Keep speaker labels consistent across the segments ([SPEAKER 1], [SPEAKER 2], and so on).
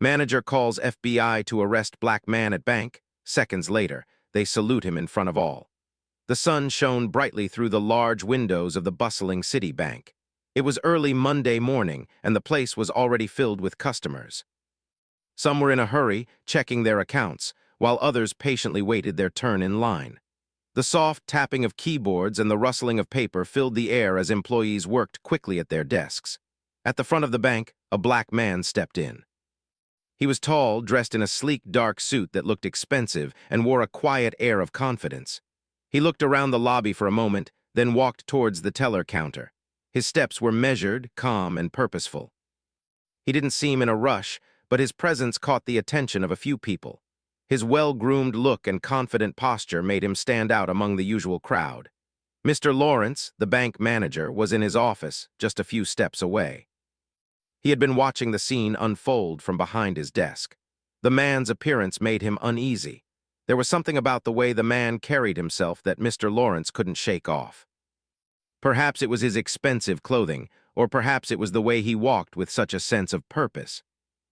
[SPEAKER 1] Manager calls FBI to arrest black man at bank. Seconds later, they salute him in front of all. The sun shone brightly through the large windows of the bustling city bank. It was early Monday morning, and the place was already filled with customers. Some were in a hurry, checking their accounts, while others patiently waited their turn in line. The soft tapping of keyboards and the rustling of paper filled the air as employees worked quickly at their desks. At the front of the bank, a black man stepped in. He was tall, dressed in a sleek, dark suit that looked expensive and wore a quiet air of confidence. He looked around the lobby for a moment, then walked towards the teller counter. His steps were measured, calm, and purposeful. He didn't seem in a rush, but his presence caught the attention of a few people. His well-groomed look and confident posture made him stand out among the usual crowd. Mr. Lawrence, the bank manager, was in his office, just a few steps away. He had been watching the scene unfold from behind his desk. The man's appearance made him uneasy. There was something about the way the man carried himself that Mr. Lawrence couldn't shake off. Perhaps it was his expensive clothing, or perhaps it was the way he walked with such a sense of purpose.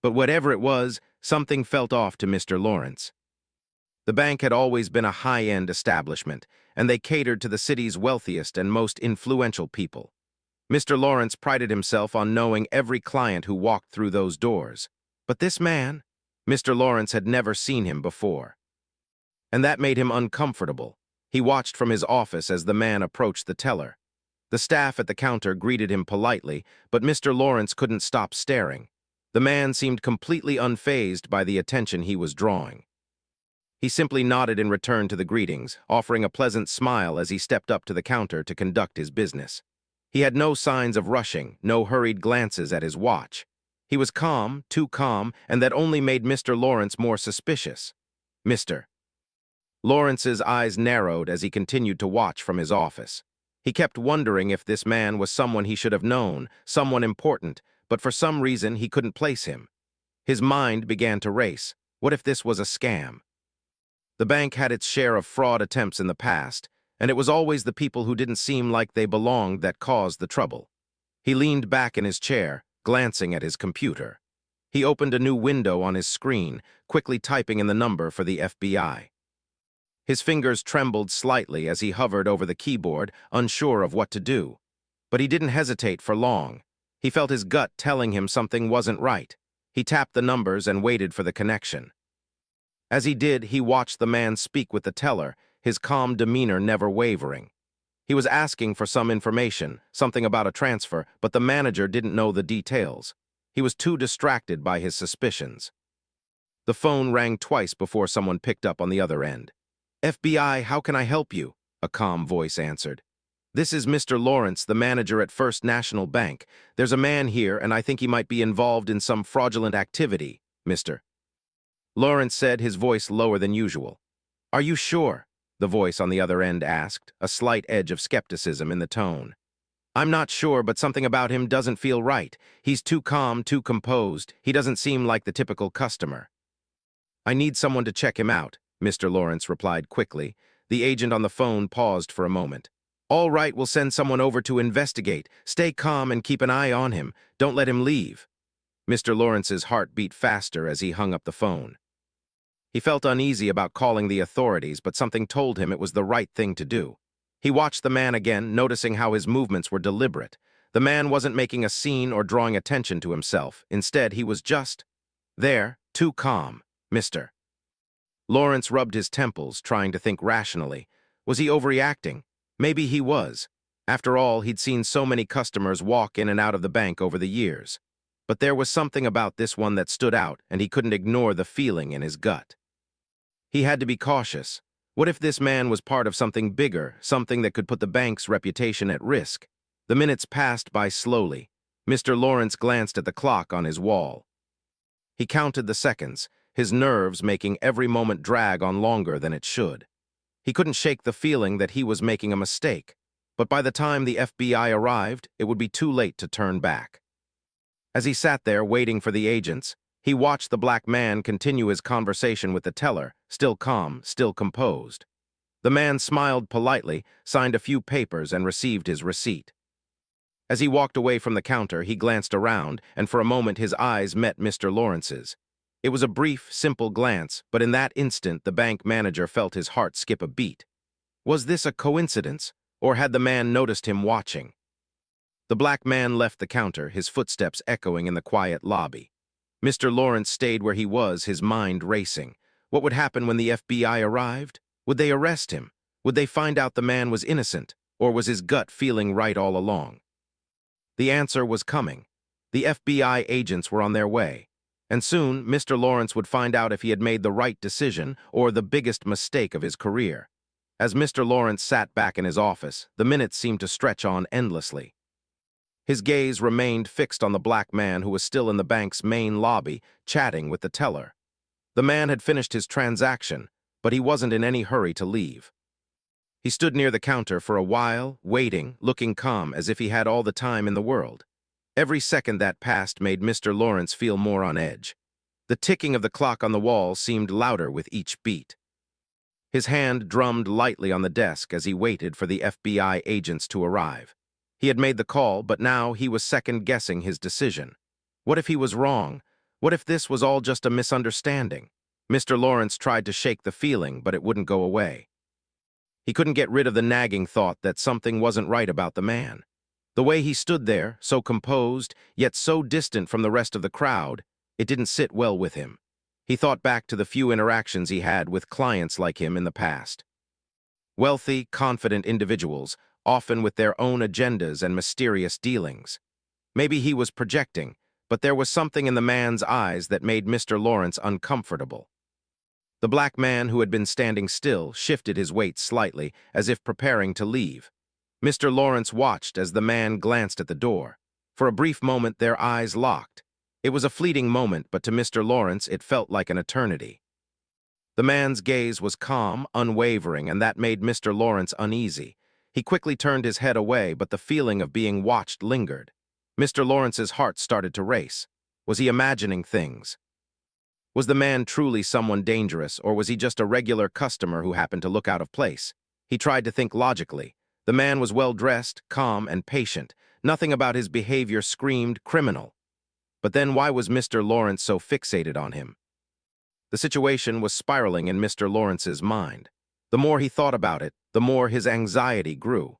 [SPEAKER 1] But whatever it was, something felt off to Mr. Lawrence. The bank had always been a high-end establishment, and they catered to the city's wealthiest and most influential people. Mr. Lawrence prided himself on knowing every client who walked through those doors. But this man, Mr. Lawrence had never seen him before. And that made him uncomfortable. He watched from his office as the man approached the teller. The staff at the counter greeted him politely, but Mr. Lawrence couldn't stop staring. The man seemed completely unfazed by the attention he was drawing. He simply nodded in return to the greetings, offering a pleasant smile as he stepped up to the counter to conduct his business. He had no signs of rushing, no hurried glances at his watch. He was calm, too calm, and that only made Mr. Lawrence more suspicious. Mr. Lawrence's eyes narrowed as he continued to watch from his office. He kept wondering if this man was someone he should have known, someone important, but for some reason he couldn't place him. His mind began to race. What if this was a scam? The bank had its share of fraud attempts in the past, and it was always the people who didn't seem like they belonged that caused the trouble. He leaned back in his chair, glancing at his computer. He opened a new window on his screen, quickly typing in the number for the FBI. His fingers trembled slightly as he hovered over the keyboard, unsure of what to do. But he didn't hesitate for long. He felt his gut telling him something wasn't right. He tapped the numbers and waited for the connection. As he did, he watched the man speak with the teller, his calm demeanor never wavering. He was asking for some information, something about a transfer, but the manager didn't know the details. He was too distracted by his suspicions. The phone rang twice before someone picked up on the other end. "FBI, how can I help you?" a calm voice answered. "This is Mr. Lawrence, the manager at First National Bank. There's a man here, and I think he might be involved in some fraudulent activity, Mr. Lawrence said, his voice lower than usual. "Are you sure?" the voice on the other end asked, a slight edge of skepticism in the tone. "I'm not sure, but something about him doesn't feel right. He's too calm, too composed. He doesn't seem like the typical customer." "I need someone to check him out," Mr. Lawrence replied quickly. The agent on the phone paused for a moment. "All right, we'll send someone over to investigate. Stay calm and keep an eye on him. Don't let him leave." Mr. Lawrence's heart beat faster as he hung up the phone. He felt uneasy about calling the authorities, but something told him it was the right thing to do. He watched the man again, noticing how his movements were deliberate. The man wasn't making a scene or drawing attention to himself. Instead, he was just there, too calm. Mr. Lawrence rubbed his temples, trying to think rationally. Was he overreacting? Maybe he was. After all, he'd seen so many customers walk in and out of the bank over the years. But there was something about this one that stood out, and he couldn't ignore the feeling in his gut. He had to be cautious. What if this man was part of something bigger, something that could put the bank's reputation at risk? The minutes passed by slowly. Mr. Lawrence glanced at the clock on his wall. He counted the seconds, his nerves making every moment drag on longer than it should. He couldn't shake the feeling that he was making a mistake, but by the time the FBI arrived, it would be too late to turn back. As he sat there waiting for the agents, he watched the black man continue his conversation with the teller, still calm, still composed. The man smiled politely, signed a few papers, and received his receipt. As he walked away from the counter, he glanced around, and for a moment his eyes met Mr. Lawrence's. It was a brief, simple glance, but in that instant the bank manager felt his heart skip a beat. Was this a coincidence, or had the man noticed him watching? The black man left the counter, his footsteps echoing in the quiet lobby. Mr. Lawrence stayed where he was, his mind racing. What would happen when the FBI arrived? Would they arrest him? Would they find out the man was innocent, or was his gut feeling right all along? The answer was coming. The FBI agents were on their way. And soon, Mr. Lawrence would find out if he had made the right decision or the biggest mistake of his career. As Mr. Lawrence sat back in his office, the minutes seemed to stretch on endlessly. His gaze remained fixed on the black man who was still in the bank's main lobby, chatting with the teller. The man had finished his transaction, but he wasn't in any hurry to leave. He stood near the counter for a while, waiting, looking calm, as if he had all the time in the world. Every second that passed made Mr. Lawrence feel more on edge. The ticking of the clock on the wall seemed louder with each beat. His hand drummed lightly on the desk as he waited for the FBI agents to arrive. He had made the call, but now he was second-guessing his decision. What if he was wrong? What if this was all just a misunderstanding? Mr. Lawrence tried to shake the feeling, but it wouldn't go away. He couldn't get rid of the nagging thought that something wasn't right about the man. The way he stood there, so composed, yet so distant from the rest of the crowd, it didn't sit well with him. He thought back to the few interactions he had with clients like him in the past. Wealthy, confident individuals, often with their own agendas and mysterious dealings. Maybe he was projecting, but there was something in the man's eyes that made Mr. Lawrence uncomfortable. The black man who had been standing still shifted his weight slightly, as if preparing to leave. Mr. Lawrence watched as the man glanced at the door. For a brief moment, their eyes locked. It was a fleeting moment, but to Mr. Lawrence, it felt like an eternity. The man's gaze was calm, unwavering, and that made Mr. Lawrence uneasy. He quickly turned his head away, but the feeling of being watched lingered. Mr. Lawrence's heart started to race. Was he imagining things? Was the man truly someone dangerous, or was he just a regular customer who happened to look out of place? He tried to think logically. The man was well-dressed, calm, and patient. Nothing about his behavior screamed criminal. But then why was Mr. Lawrence so fixated on him? The situation was spiraling in Mr. Lawrence's mind. The more he thought about it, the more his anxiety grew.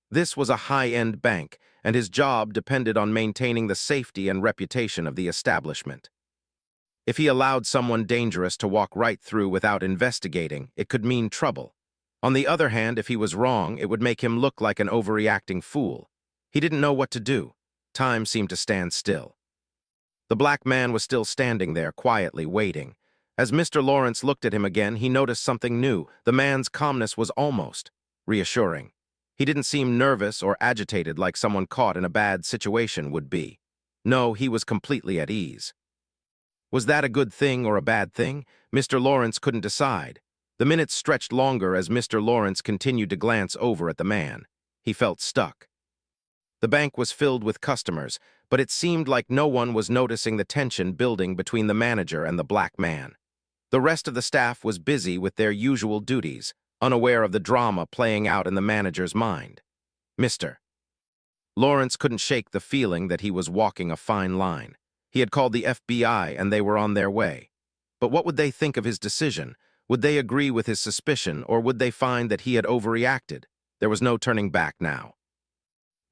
[SPEAKER 1] This was a high-end bank, and his job depended on maintaining the safety and reputation of the establishment. If he allowed someone dangerous to walk right through without investigating, it could mean trouble. On the other hand, if he was wrong, it would make him look like an overreacting fool. He didn't know what to do. Time seemed to stand still. The black man was still standing there, quietly waiting. As Mr. Lawrence looked at him again, he noticed something new. The man's calmness was almost reassuring. He didn't seem nervous or agitated like someone caught in a bad situation would be. No, he was completely at ease. Was that a good thing or a bad thing? Mr. Lawrence couldn't decide. The minutes stretched longer as Mr. Lawrence continued to glance over at the man. He felt stuck. The bank was filled with customers, but it seemed like no one was noticing the tension building between the manager and the black man. The rest of the staff was busy with their usual duties, unaware of the drama playing out in the manager's mind. Mr. Lawrence couldn't shake the feeling that he was walking a fine line. He had called the FBI and they were on their way. But what would they think of his decision? Would they agree with his suspicion, or would they find that he had overreacted? There was no turning back now.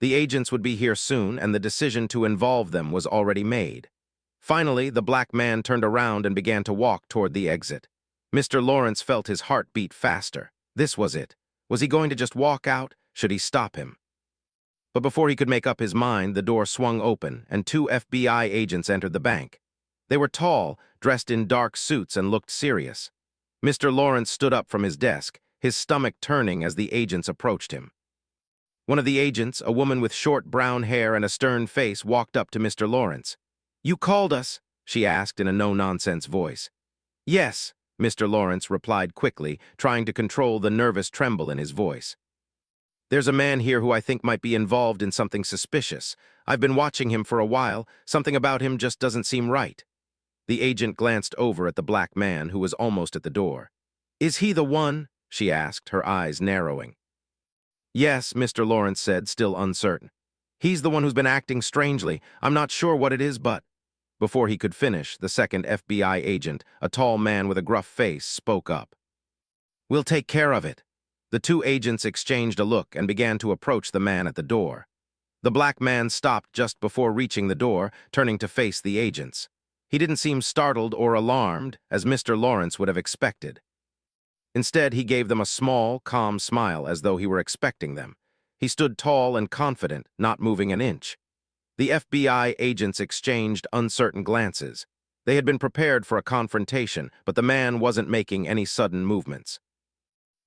[SPEAKER 1] The agents would be here soon, and the decision to involve them was already made. Finally, the black man turned around and began to walk toward the exit. Mr. Lawrence felt his heart beat faster. This was it. Was he going to just walk out? Should he stop him? But before he could make up his mind, the door swung open, and two FBI agents entered the bank. They were tall, dressed in dark suits, and looked serious. Mr. Lawrence stood up from his desk, his stomach turning as the agents approached him. One of the agents, a woman with short brown hair and a stern face, walked up to Mr. Lawrence. "You called us?" she asked in a no-nonsense voice. "Yes," Mr. Lawrence replied quickly, trying to control the nervous tremble in his voice. "There's a man here who I think might be involved in something suspicious. I've been watching him for a while. Something about him just doesn't seem right." The agent glanced over at the black man, who was almost at the door. "Is he the one?" she asked, her eyes narrowing. "Yes," Mr. Lawrence said, still uncertain. "He's the one who's been acting strangely. I'm not sure what it is, but..." Before he could finish, the second FBI agent, a tall man with a gruff face, spoke up. "We'll take care of it." The two agents exchanged a look and began to approach the man at the door. The black man stopped just before reaching the door, turning to face the agents. He didn't seem startled or alarmed, as Mr. Lawrence would have expected. Instead, he gave them a small, calm smile as though he were expecting them. He stood tall and confident, not moving an inch. The FBI agents exchanged uncertain glances. They had been prepared for a confrontation, but the man wasn't making any sudden movements.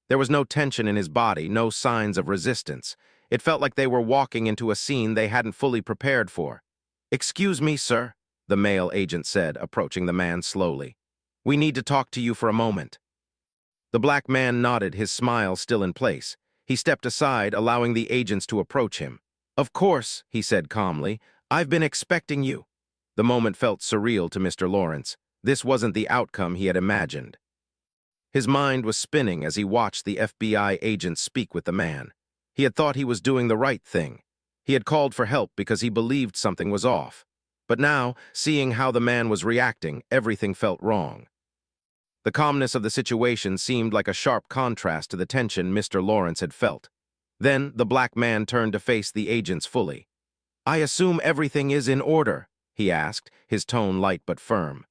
[SPEAKER 1] There was no tension in his body, no signs of resistance. It felt like they were walking into a scene they hadn't fully prepared for. "Excuse me, sir," the male agent said, approaching the man slowly. "We need to talk to you for a moment." The black man nodded, his smile still in place. He stepped aside, allowing the agents to approach him. "Of course," he said calmly. "I've been expecting you." The moment felt surreal to Mr. Lawrence. This wasn't the outcome he had imagined. His mind was spinning as he watched the FBI agent speak with the man. He had thought he was doing the right thing. He had called for help because he believed something was off. But now, seeing how the man was reacting, everything felt wrong. The calmness of the situation seemed like a sharp contrast to the tension Mr. Lawrence had felt. Then, the black man turned to face the agents fully. "I assume everything is in order?" he asked, his tone light but firm.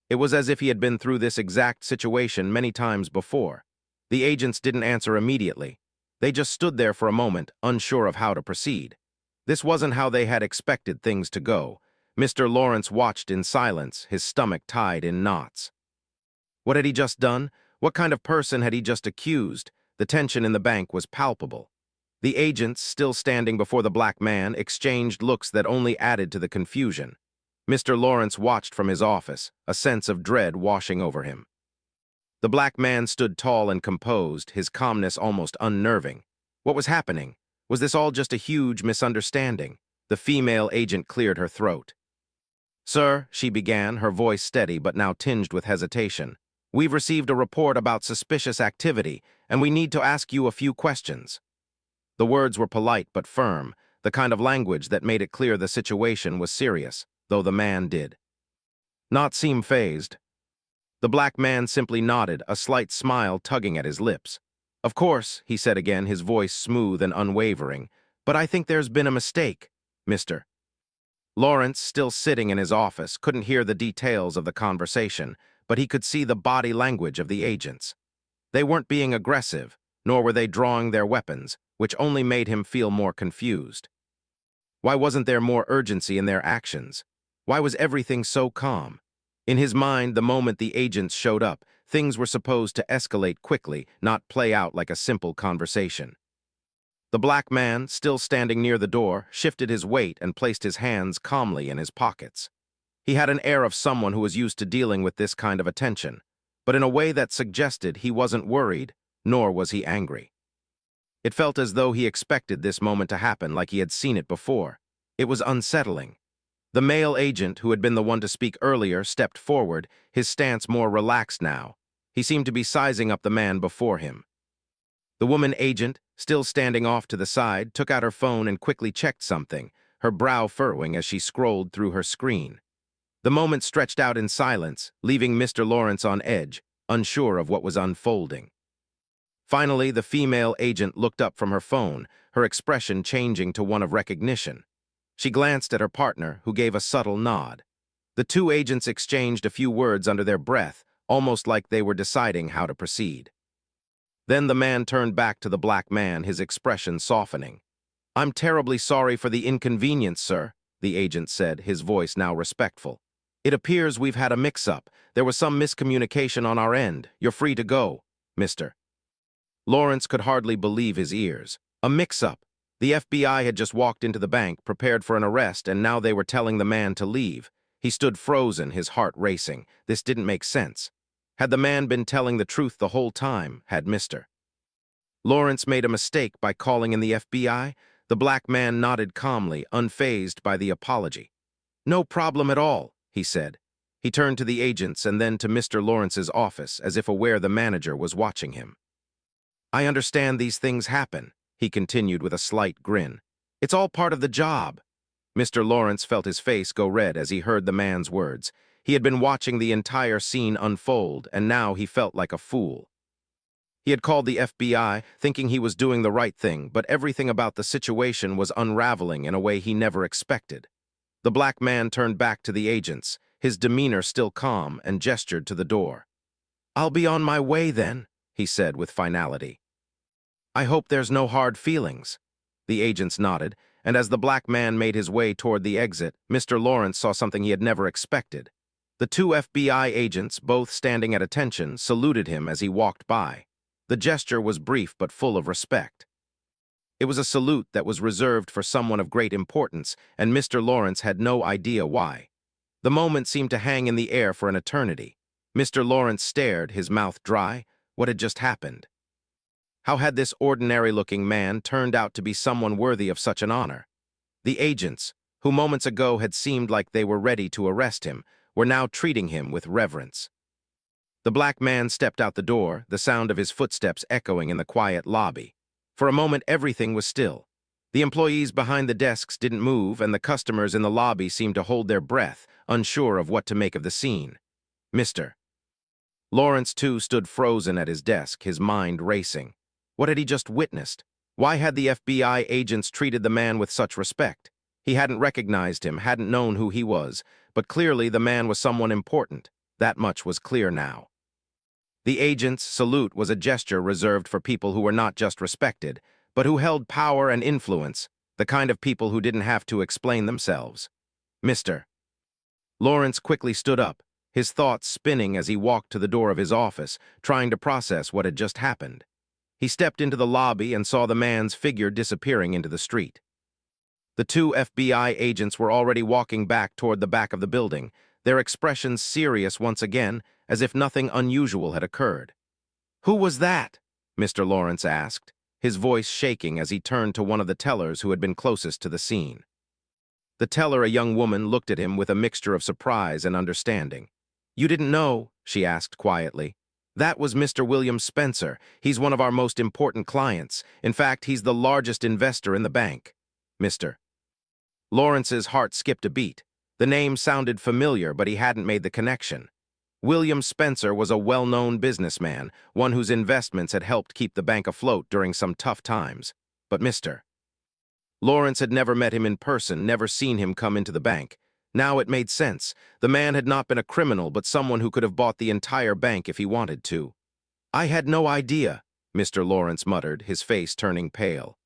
[SPEAKER 1] It was as if he had been through this exact situation many times before. The agents didn't answer immediately. They just stood there for a moment, unsure of how to proceed. This wasn't how they had expected things to go. Mr. Lawrence watched in silence, his stomach tied in knots. What had he just done? What kind of person had he just accused? The tension in the bank was palpable. The agents, still standing before the black man, exchanged looks that only added to the confusion. Mr. Lawrence watched from his office, a sense of dread washing over him. The black man stood tall and composed, his calmness almost unnerving. What was happening? Was this all just a huge misunderstanding? The female agent cleared her throat. "Sir," she began, her voice steady but now tinged with hesitation, "we've received a report about suspicious activity, and we need to ask you a few questions." The words were polite but firm, the kind of language that made it clear the situation was serious, though the man did not seem fazed. The black man simply nodded, a slight smile tugging at his lips. "Of course," he said again, his voice smooth and unwavering, "but I think there's been a mistake, Mr. Lawrence, still sitting in his office, couldn't hear the details of the conversation, but he could see the body language of the agents. They weren't being aggressive, nor were they drawing their weapons, which only made him feel more confused. Why wasn't there more urgency in their actions? Why was everything so calm? In his mind, the moment the agents showed up, things were supposed to escalate quickly, not play out like a simple conversation. The black man, still standing near the door, shifted his weight and placed his hands calmly in his pockets. He had an air of someone who was used to dealing with this kind of attention, but in a way that suggested he wasn't worried, nor was he angry. It felt as though he expected this moment to happen, like he had seen it before. It was unsettling. The male agent, who had been the one to speak earlier, stepped forward, his stance more relaxed now. He seemed to be sizing up the man before him. The woman agent, still standing off to the side, took out her phone and quickly checked something, her brow furrowing as she scrolled through her screen. The moment stretched out in silence, leaving Mr. Lawrence on edge, unsure of what was unfolding. Finally, the female agent looked up from her phone, her expression changing to one of recognition. She glanced at her partner, who gave a subtle nod. The two agents exchanged a few words under their breath, almost like they were deciding how to proceed. Then the man turned back to the black man, his expression softening. "I'm terribly sorry for the inconvenience, sir," the agent said, his voice now respectful. "It appears we've had a mix-up. There was some miscommunication on our end. You're free to go, Mr. Lawrence could hardly believe his ears. A mix-up. The FBI had just walked into the bank, prepared for an arrest, and now they were telling the man to leave. He stood frozen, his heart racing. This didn't make sense. Had the man been telling the truth the whole time? Had Mr. Lawrence made a mistake by calling in the FBI? The black man nodded calmly, unfazed by the apology. "No problem at all," he said. He turned to the agents and then to Mr. Lawrence's office, as if aware the manager was watching him. "I understand these things happen," he continued with a slight grin. "It's all part of the job." Mr. Lawrence felt his face go red as he heard the man's words. He had been watching the entire scene unfold, and now he felt like a fool. He had called the FBI, thinking he was doing the right thing, but everything about the situation was unraveling in a way he never expected. The black man turned back to the agents, his demeanor still calm, and gestured to the door. "I'll be on my way then," he said with finality. "I hope there's no hard feelings." The agents nodded, and as the black man made his way toward the exit, Mr. Lawrence saw something he had never expected. The two FBI agents, both standing at attention, saluted him as he walked by. The gesture was brief but full of respect. It was a salute that was reserved for someone of great importance, and Mr. Lawrence had no idea why. The moment seemed to hang in the air for an eternity. Mr. Lawrence stared, his mouth dry. What had just happened? How had this ordinary-looking man turned out to be someone worthy of such an honor? The agents, who moments ago had seemed like they were ready to arrest him, were now treating him with reverence. The black man stepped out the door, the sound of his footsteps echoing in the quiet lobby. For a moment, everything was still. The employees behind the desks didn't move, and the customers in the lobby seemed to hold their breath, unsure of what to make of the scene. Mr. Lawrence, too, stood frozen at his desk, his mind racing. What had he just witnessed? Why had the FBI agents treated the man with such respect? He hadn't recognized him, hadn't known who he was, but clearly the man was someone important. That much was clear now. The agent's salute was a gesture reserved for people who were not just respected, but who held power and influence, the kind of people who didn't have to explain themselves. Mr. Lawrence quickly stood up, his thoughts spinning as he walked to the door of his office, trying to process what had just happened. He stepped into the lobby and saw the man's figure disappearing into the street. The two FBI agents were already walking back toward the back of the building, their expressions serious once again, as if nothing unusual had occurred. "Who was that?" Mr. Lawrence asked, his voice shaking as he turned to one of the tellers who had been closest to the scene. The teller, a young woman, looked at him with a mixture of surprise and understanding. "You didn't know?" she asked quietly. "That was Mr. William Spencer. He's one of our most important clients. In fact, he's the largest investor in the bank." Mr. Lawrence's heart skipped a beat. The name sounded familiar, but he hadn't made the connection. William Spencer was a well-known businessman, one whose investments had helped keep the bank afloat during some tough times. But Mr. Lawrence had never met him in person, never seen him come into the bank. Now it made sense. The man had not been a criminal, but someone who could have bought the entire bank if he wanted to. "I had no idea," Mr. Lawrence muttered, his face turning pale.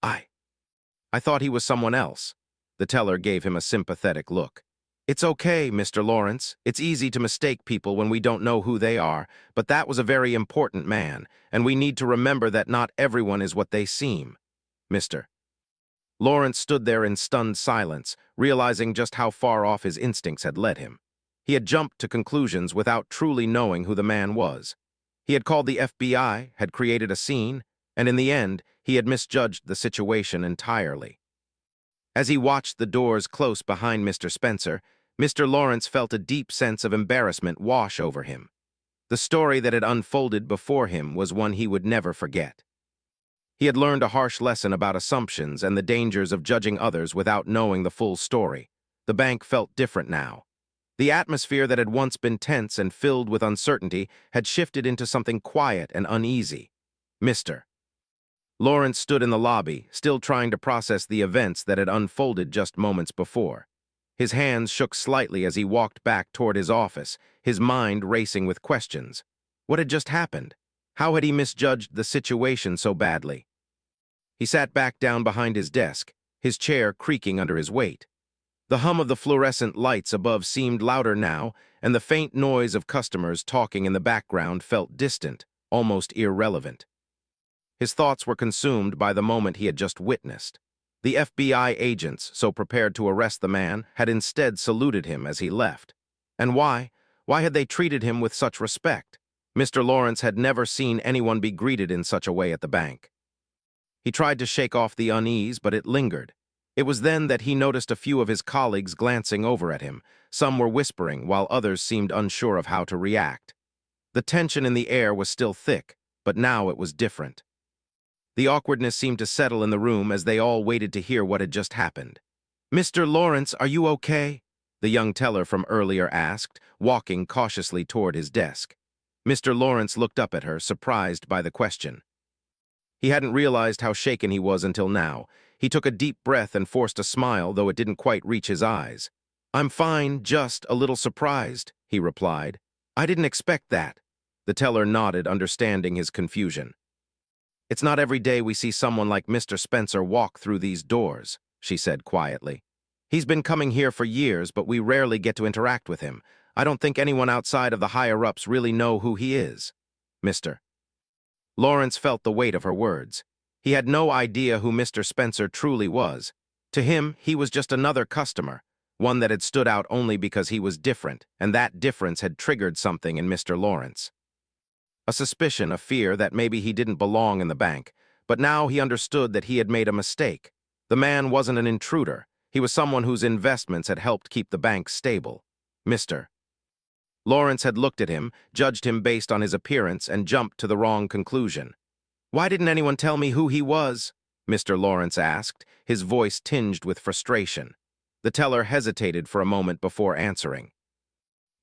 [SPEAKER 1] I thought he was someone else." The teller gave him a sympathetic look. "It's okay, Mr. Lawrence. It's easy to mistake people when we don't know who they are, but that was a very important man, and we need to remember that not everyone is what they seem." Mr. Lawrence stood there in stunned silence, realizing just how far off his instincts had led him. He had jumped to conclusions without truly knowing who the man was. He had called the FBI, had created a scene, and in the end, he had misjudged the situation entirely. As he watched the doors close behind Mr. Spencer, Mr. Lawrence felt a deep sense of embarrassment wash over him. The story that had unfolded before him was one he would never forget. He had learned a harsh lesson about assumptions and the dangers of judging others without knowing the full story. The bank felt different now. The atmosphere that had once been tense and filled with uncertainty had shifted into something quiet and uneasy. Mr. Lawrence stood in the lobby, still trying to process the events that had unfolded just moments before. His hands shook slightly as he walked back toward his office, his mind racing with questions. What had just happened? How had he misjudged the situation so badly? He sat back down behind his desk, his chair creaking under his weight. The hum of the fluorescent lights above seemed louder now, and the faint noise of customers talking in the background felt distant, almost irrelevant. His thoughts were consumed by the moment he had just witnessed. The FBI agents, so prepared to arrest the man, had instead saluted him as he left. And why? Why had they treated him with such respect? Mr. Lawrence had never seen anyone be greeted in such a way at the bank. He tried to shake off the unease, but it lingered. It was then that he noticed a few of his colleagues glancing over at him. Some were whispering, while others seemed unsure of how to react. The tension in the air was still thick, but now it was different. The awkwardness seemed to settle in the room as they all waited to hear what had just happened. Mr. Lawrence, are you okay? The young teller from earlier asked, walking cautiously toward his desk. Mr. Lawrence looked up at her, surprised by the question. He hadn't realized how shaken he was until now. He took a deep breath and forced a smile, though it didn't quite reach his eyes. "I'm fine, just a little surprised," he replied. "I didn't expect that." The teller nodded, understanding his confusion. "It's not every day we see someone like Mr. Spencer walk through these doors," she said quietly. "He's been coming here for years, but we rarely get to interact with him. I don't think anyone outside of the higher-ups really know who he is." Mr. Lawrence felt the weight of her words. He had no idea who Mr. Spencer truly was. To him, he was just another customer, one that had stood out only because he was different, and that difference had triggered something in Mr. Lawrence. A suspicion, a fear that maybe he didn't belong in the bank, but now he understood that he had made a mistake. The man wasn't an intruder. He was someone whose investments had helped keep the bank stable. Mr. Lawrence had looked at him, judged him based on his appearance, and jumped to the wrong conclusion. "Why didn't anyone tell me who he was?" Mr. Lawrence asked, his voice tinged with frustration. The teller hesitated for a moment before answering.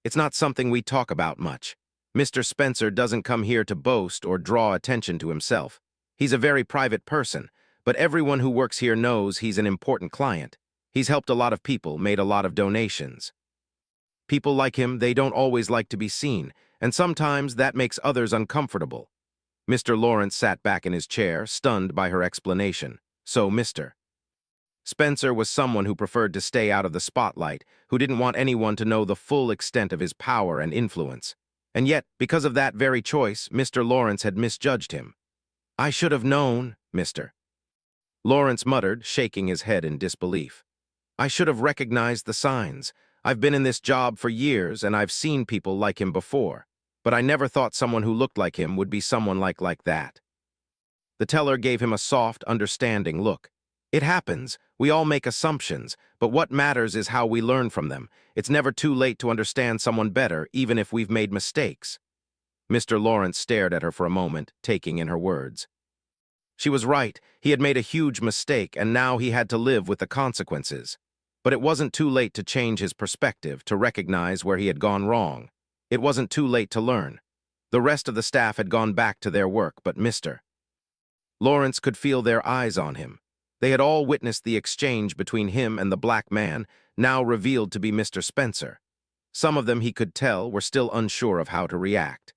[SPEAKER 1] "It's not something we talk about much. Mr. Spencer doesn't come here to boast or draw attention to himself. He's a very private person, but everyone who works here knows he's an important client. He's helped a lot of people, made a lot of donations. People like him, they don't always like to be seen, and sometimes that makes others uncomfortable." Mr. Lawrence sat back in his chair, stunned by her explanation. So Mr. Spencer was someone who preferred to stay out of the spotlight, who didn't want anyone to know the full extent of his power and influence. And yet, because of that very choice, Mr. Lawrence had misjudged him. "I should have known," Mr. Lawrence muttered, shaking his head in disbelief. "I should have recognized the signs. I've been in this job for years, and I've seen people like him before. But I never thought someone who looked like him would be someone like that." The teller gave him a soft, understanding look. "It happens. We all make assumptions, but what matters is how we learn from them. It's never too late to understand someone better, even if we've made mistakes." Mr. Lawrence stared at her for a moment, taking in her words. She was right. He had made a huge mistake, and now he had to live with the consequences. But it wasn't too late to change his perspective, to recognize where he had gone wrong. It wasn't too late to learn. The rest of the staff had gone back to their work, but Mr. Lawrence could feel their eyes on him. They had all witnessed the exchange between him and the black man, now revealed to be Mr. Spencer. Some of them, he could tell, were still unsure of how to react.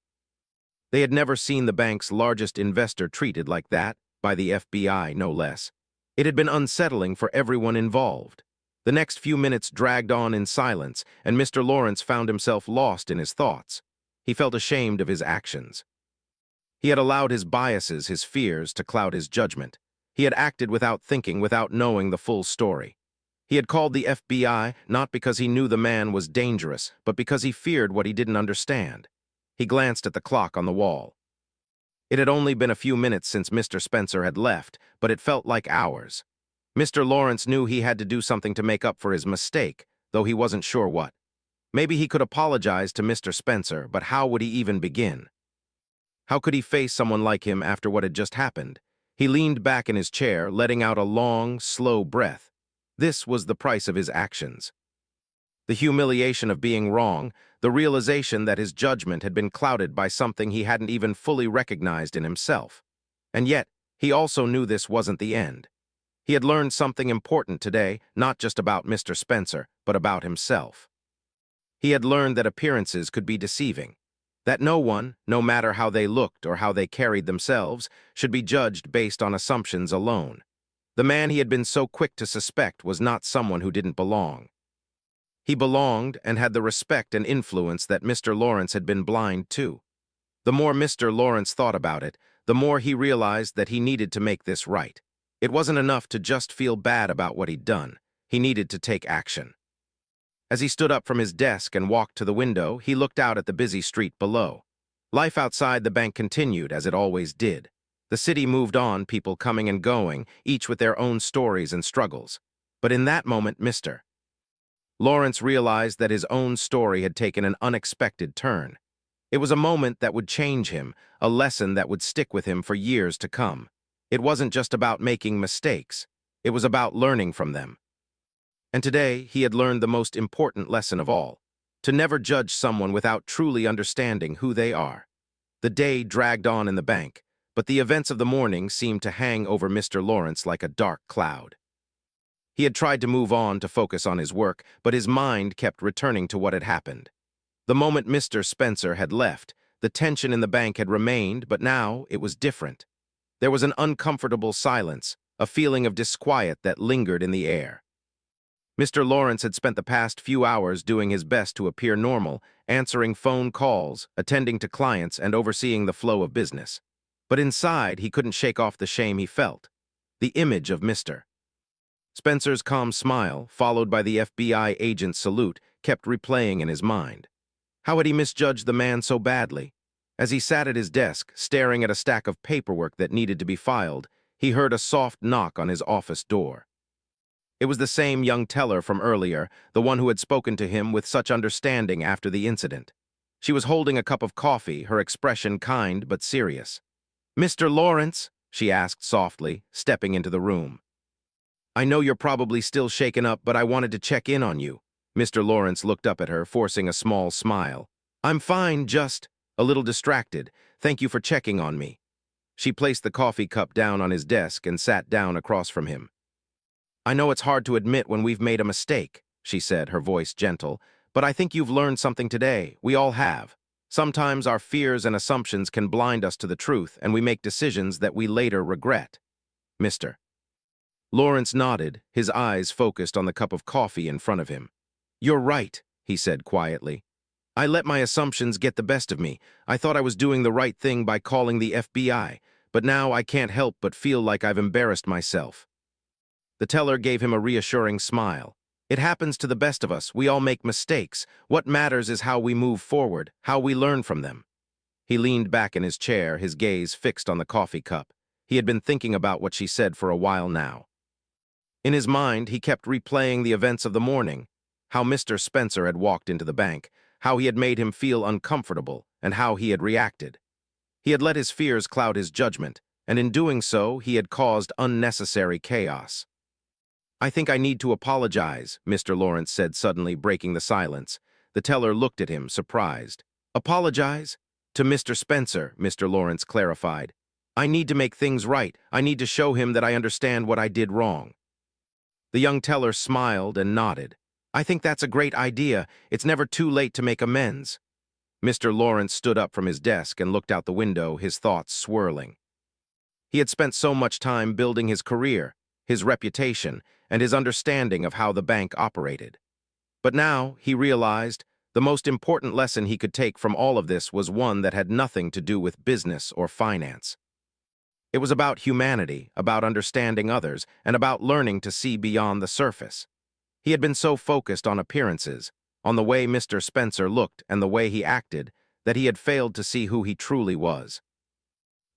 [SPEAKER 1] They had never seen the bank's largest investor treated like that, by the FBI, no less. It had been unsettling for everyone involved. The next few minutes dragged on in silence, and Mr. Lawrence found himself lost in his thoughts. He felt ashamed of his actions. He had allowed his biases, his fears, to cloud his judgment. He had acted without thinking, without knowing the full story. He had called the FBI not because he knew the man was dangerous, but because he feared what he didn't understand. He glanced at the clock on the wall. It had only been a few minutes since Mr. Spencer had left, but it felt like hours. Mr. Lawrence knew he had to do something to make up for his mistake, though he wasn't sure what. Maybe he could apologize to Mr. Spencer, but how would he even begin? How could he face someone like him after what had just happened? He leaned back in his chair, letting out a long, slow breath. This was the price of his actions. The humiliation of being wrong, the realization that his judgment had been clouded by something he hadn't even fully recognized in himself. And yet, he also knew this wasn't the end. He had learned something important today, not just about Mr. Spencer, but about himself. He had learned that appearances could be deceiving, that no one, no matter how they looked or how they carried themselves, should be judged based on assumptions alone. The man he had been so quick to suspect was not someone who didn't belong. He belonged and had the respect and influence that Mr. Lawrence had been blind to. The more Mr. Lawrence thought about it, the more he realized that he needed to make this right. It wasn't enough to just feel bad about what he'd done. He needed to take action. As he stood up from his desk and walked to the window, he looked out at the busy street below. Life outside the bank continued, as it always did. The city moved on, people coming and going, each with their own stories and struggles. But in that moment, Mr. Lawrence realized that his own story had taken an unexpected turn. It was a moment that would change him, a lesson that would stick with him for years to come. It wasn't just about making mistakes. It was about learning from them. And today, he had learned the most important lesson of all, to never judge someone without truly understanding who they are. The day dragged on in the bank, but the events of the morning seemed to hang over Mr. Lawrence like a dark cloud. He had tried to move on to focus on his work, but his mind kept returning to what had happened. The moment Mr. Spencer had left, the tension in the bank had remained, but now it was different. There was an uncomfortable silence, a feeling of disquiet that lingered in the air. Mr. Lawrence had spent the past few hours doing his best to appear normal, answering phone calls, attending to clients, and overseeing the flow of business. But inside, he couldn't shake off the shame he felt. The image of Mr. Spencer's calm smile, followed by the FBI agent's salute, kept replaying in his mind. How had he misjudged the man so badly? As he sat at his desk, staring at a stack of paperwork that needed to be filed, he heard a soft knock on his office door. It was the same young teller from earlier, the one who had spoken to him with such understanding after the incident. She was holding a cup of coffee, her expression kind but serious. "Mr. Lawrence?" she asked softly, stepping into the room. "I know you're probably still shaken up, but I wanted to check in on you." Mr. Lawrence looked up at her, forcing a small smile. "I'm fine, just a little distracted. Thank you for checking on me." She placed the coffee cup down on his desk and sat down across from him. "I know it's hard to admit when we've made a mistake," she said, her voice gentle, "but I think you've learned something today. We all have. Sometimes our fears and assumptions can blind us to the truth, and we make decisions that we later regret." Mr. Lawrence nodded, his eyes focused on the cup of coffee in front of him. "You're right," he said quietly. "I let my assumptions get the best of me. I thought I was doing the right thing by calling the FBI, but now I can't help but feel like I've embarrassed myself." The teller gave him a reassuring smile. "It happens to the best of us. We all make mistakes. What matters is how we move forward, how we learn from them." He leaned back in his chair, his gaze fixed on the coffee cup. He had been thinking about what she said for a while now. In his mind, he kept replaying the events of the morning, how Mr. Spencer had walked into the bank, how he had made him feel uncomfortable, and how he had reacted. He had let his fears cloud his judgment, and in doing so, he had caused unnecessary chaos. "I think I need to apologize," Mr. Lawrence said, suddenly breaking the silence. The teller looked at him, surprised. "Apologize?" "To Mr. Spencer," Mr. Lawrence clarified. "I need to make things right. I need to show him that I understand what I did wrong." The young teller smiled and nodded. "I think that's a great idea. It's never too late to make amends." Mr. Lawrence stood up from his desk and looked out the window, his thoughts swirling. He had spent so much time building his career, his reputation, and his understanding of how the bank operated. But now, he realized, the most important lesson he could take from all of this was one that had nothing to do with business or finance. It was about humanity, about understanding others, and about learning to see beyond the surface. He had been so focused on appearances, on the way Mr. Spencer looked and the way he acted, that he had failed to see who he truly was.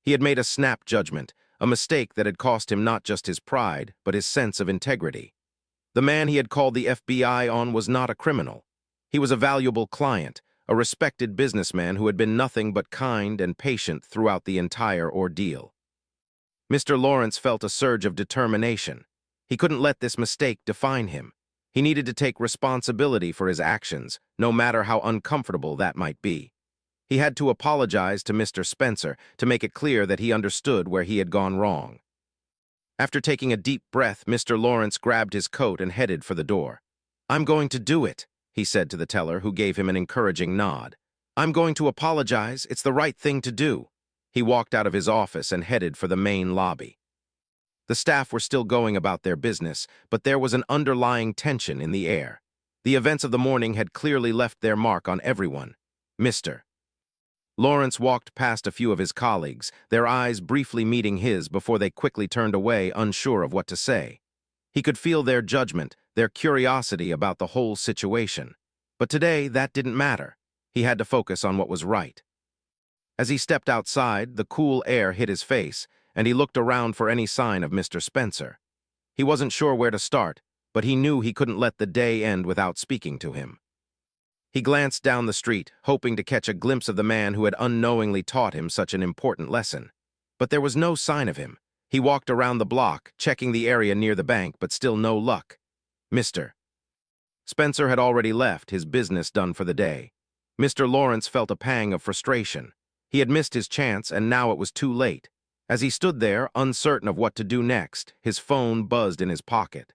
[SPEAKER 1] He had made a snap judgment, a mistake that had cost him not just his pride, but his sense of integrity. The man he had called the FBI on was not a criminal. He was a valuable client, a respected businessman who had been nothing but kind and patient throughout the entire ordeal. Mr. Lawrence felt a surge of determination. He couldn't let this mistake define him. He needed to take responsibility for his actions, no matter how uncomfortable that might be. He had to apologize to Mr. Spencer to make it clear that he understood where he had gone wrong. After taking a deep breath, Mr. Lawrence grabbed his coat and headed for the door. "I'm going to do it," he said to the teller, who gave him an encouraging nod. "I'm going to apologize. It's the right thing to do." He walked out of his office and headed for the main lobby. The staff were still going about their business, but there was an underlying tension in the air. The events of the morning had clearly left their mark on everyone. Mr. Lawrence walked past a few of his colleagues, their eyes briefly meeting his before they quickly turned away, unsure of what to say. He could feel their judgment, their curiosity about the whole situation. But today, that didn't matter. He had to focus on what was right. As he stepped outside, the cool air hit his face, and he looked around for any sign of Mr. Spencer. He wasn't sure where to start, but he knew he couldn't let the day end without speaking to him. He glanced down the street, hoping to catch a glimpse of the man who had unknowingly taught him such an important lesson. But there was no sign of him. He walked around the block, checking the area near the bank, but still no luck. "Mr. Spencer had already left, his business done for the day. Mr. Lawrence felt a pang of frustration. He had missed his chance, and now it was too late. As he stood there, uncertain of what to do next, his phone buzzed in his pocket.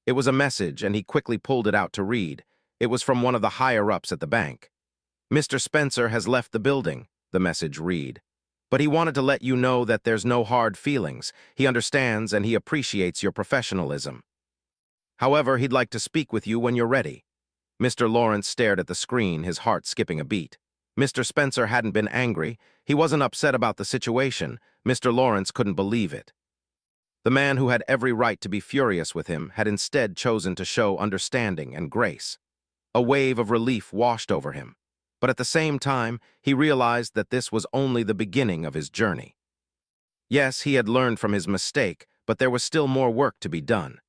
[SPEAKER 1] It was a message, and he quickly pulled it out to read. It was from one of the higher-ups at the bank. "Mr. Spencer has left the building," the message read. "But he wanted to let you know that there's no hard feelings. He understands and he appreciates your professionalism. However, he'd like to speak with you when you're ready." Mr. Lawrence stared at the screen, his heart skipping a beat. Mr. Spencer hadn't been angry. He wasn't upset about the situation. Mr. Lawrence couldn't believe it. The man who had every right to be furious with him had instead chosen to show understanding and grace. A wave of relief washed over him. But at the same time, he realized that this was only the beginning of his journey. Yes, he had learned from his mistake, but there was still more work to be done.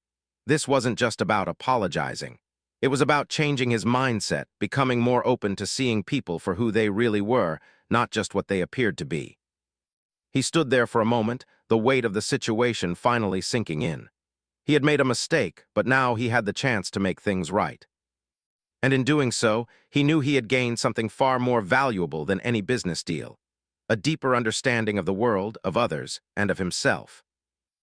[SPEAKER 1] This wasn't just about apologizing. It was about changing his mindset, becoming more open to seeing people for who they really were, not just what they appeared to be. He stood there for a moment, the weight of the situation finally sinking in. He had made a mistake, but now he had the chance to make things right. And in doing so, he knew he had gained something far more valuable than any business deal: a deeper understanding of the world, of others, and of himself.